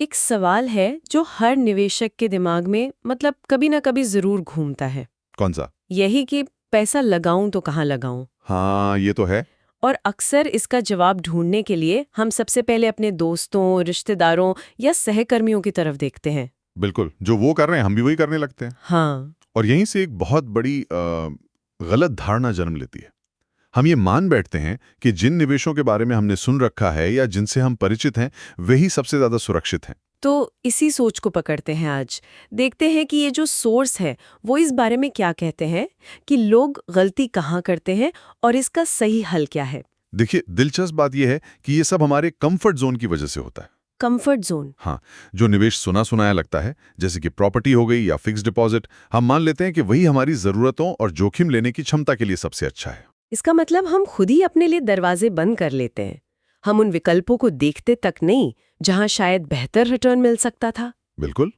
एक सवाल है जो हर निवेशक के दिमाग में मतलब कभी ना कभी जरूर घूमता है। कौन सा? यही कि पैसा लगाऊं तो कहाँ लगाऊं। हाँ, ये तो है। और अक्सर इसका जवाब ढूंढने के लिए हम सबसे पहले अपने दोस्तों, रिश्तेदारों या सहकर्मियों की तरफ देखते हैं। बिल्कुल, जो वो कर रहे हैं हम भी वही करने लगते हैं। हाँ। और यहीं से एक बहुत बड़ी गलत धारणा जन्म लेती है। हम ये मान बैठते हैं कि जिन निवेशों के बारे में हमने सुन रखा है या जिनसे हम परिचित हैं, वही सबसे ज्यादा सुरक्षित हैं। तो इसी सोच को पकड़ते हैं आज। देखते हैं कि ये जो सोर्स है वो इस बारे में क्या कहते हैं, कि लोग गलती कहाँ करते हैं और इसका सही हल क्या है। देखिए, दिलचस्प बात यह है कि ये सब हमारे कंफर्ट जोन की वजह से होता है। Comfort zone. हाँ, जो निवेश सुना सुनाया लगता है, जैसे कि प्रॉपर्टी हो गई या फिक्स डिपॉजिट, हम मान लेते हैं कि वही हमारी जरूरतों और जोखिम लेने की क्षमता के लिए सबसे अच्छा है। इसका मतलब हम खुद ही अपने लिए दरवाजे बंद कर लेते हैं। हम उन विकल्पों को देखते तक नहीं जहां शायद बेहतर रिटर्न मिल सकता था। बिल्कुल,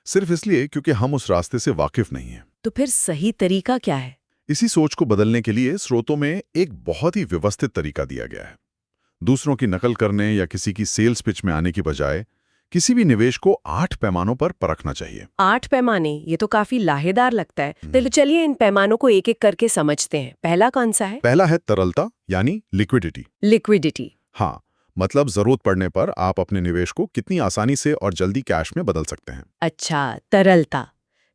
सिर्फ इसलिए क्योंकि हम उस रास्ते से वाकिफ नहीं हैं। तो फिर सही तरीका क्या है? इसी सोच को बदलने के लिए स्रोतों में एक बहुत ही व्यवस्थित तरीका दिया गया है। दूसरों की नकल करने या किसी की सेल्स पिच में आने की बजाय किसी भी निवेश को 8 पैमानों पर परखना चाहिए। 8 पैमाने, ये तो काफी लाहेदार लगता है। तो चलिए इन पैमानों को एक एक करके समझते हैं। पहला कौन सा है? पहला है तरलता, यानी लिक्विडिटी। लिक्विडिटी। हाँ, मतलब जरूरत पड़ने पर आप अपने निवेश को कितनी आसानी से और जल्दी कैश में बदल सकते हैं। अच्छा, तरलता।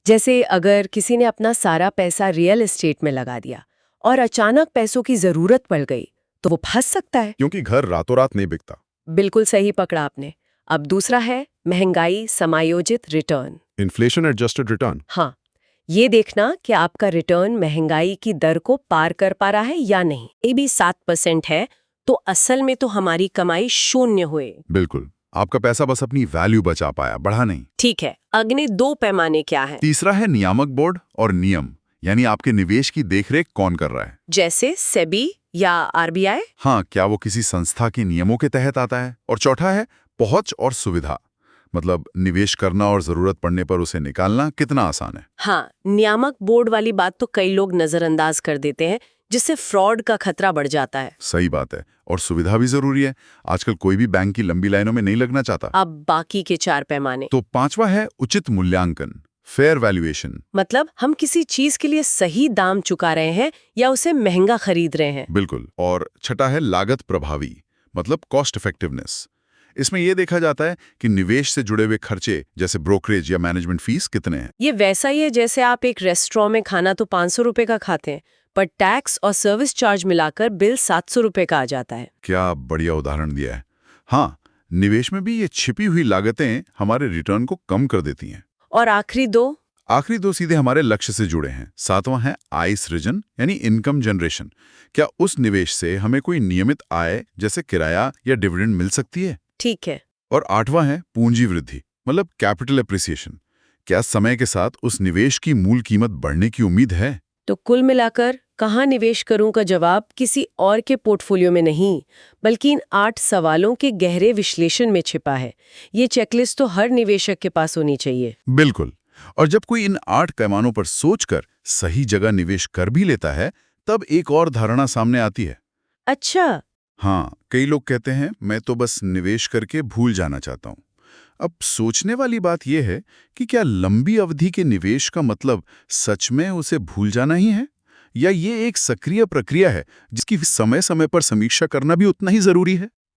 जैसे अगर किसी ने अपना सारा पैसा रियल एस्टेट में लगा दिया और अचानक पैसों की जरूरत पड़ गई, तो वो फंस सकता है। क्योंकि घर रातों रात नहीं बिकता। बिल्कुल सही पकड़ा आपने। अब दूसरा है महंगाई समायोजित रिटर्न। Inflation adjusted return. हाँ, ये देखना कि आपका रिटर्न महंगाई की दर को पार कर पा रहा है या नहीं। ये भी 7% है तो असल में तो हमारी कमाई 0 हुए। बिल्कुल, आपका पैसा बस अपनी वैल्यू बचा पाया, बढ़ा नहीं। ठीक है, अगले 2 पैमाने क्या है? तीसरा है नियामक बोर्ड और नियम, यानी आपके निवेश की देखरेख कौन कर रहा है। जैसे सेबी या आरबीआई। हाँ, क्या वो किसी संस्था के नियमों के तहत आता है। और चौथा है पहुंच और सुविधा, मतलब निवेश करना और जरूरत पड़ने पर उसे निकालना कितना आसान है। हाँ, नियामक बोर्ड वाली बात तो कई लोग नजरअंदाज कर देते हैं, जिससे फ्रॉड का खतरा बढ़ जाता है। सही बात है, और सुविधा भी जरूरी है। आजकल कोई भी बैंक की लंबी लाइनों में नहीं लगना चाहता। अब बाकी के 4 पैमाने। तो पांचवा है उचित मूल्यांकन, फेयर वैल्यूएशन। मतलब हम किसी चीज के लिए सही दाम चुका रहे हैं या उसे महंगा खरीद रहे हैं। बिल्कुल। और छठा है लागत प्रभावी, मतलब कॉस्ट इफेक्टिवनेस। इसमें यह देखा जाता है कि निवेश से जुड़े हुए खर्चे जैसे ब्रोकरेज या मैनेजमेंट फीस कितने हैं। ये वैसा ही है जैसे आप एक रेस्टोरेंट में खाना तो 500 रुपए का खाते हैं, पर टैक्स और सर्विस चार्ज मिलाकर बिल 700 रुपए का आ जाता है। क्या बढ़िया उदाहरण दिया है। हाँ, निवेश में भी ये छिपी हुई लागतें हमारे रिटर्न को कम कर देती हैं। और आखिरी दो सीधे हमारे लक्ष्य से जुड़े हैं। सातवां है आय सृजन, यानी इनकम जनरेशन। क्या उस निवेश से हमें कोई नियमित आय जैसे किराया या डिविडेंड मिल सकती है। ठीक है। और आठवां है पूंजी वृद्धि, मतलब कैपिटल एप्रिसिएशन। क्या समय के साथ उस निवेश की मूल कीमत बढ़ने की उम्मीद है। तो कुल मिलाकर कहाँ निवेश करूं का जवाब किसी और के पोर्टफोलियो में नहीं, बल्कि इन 8 सवालों के गहरे विश्लेषण में छिपा है। ये चेकलिस्ट तो हर निवेशक के पास होनी चाहिए। बिल्कुल। और जब कोई इन 8 पैमानों पर सोचकर सही जगह निवेश कर भी लेता है, तब एक और धारणा सामने आती है। अच्छा। हाँ, कई लोग कहते हैं मैं तो बस निवेश करके भूल जाना चाहता हूँ। अब सोचने वाली बात यह है कि क्या लंबी अवधि के निवेश का मतलब सच में उसे भूल जाना ही है, या ये एक सक्रिय प्रक्रिया है जिसकी समय समय पर समीक्षा करना भी उतना ही जरूरी है।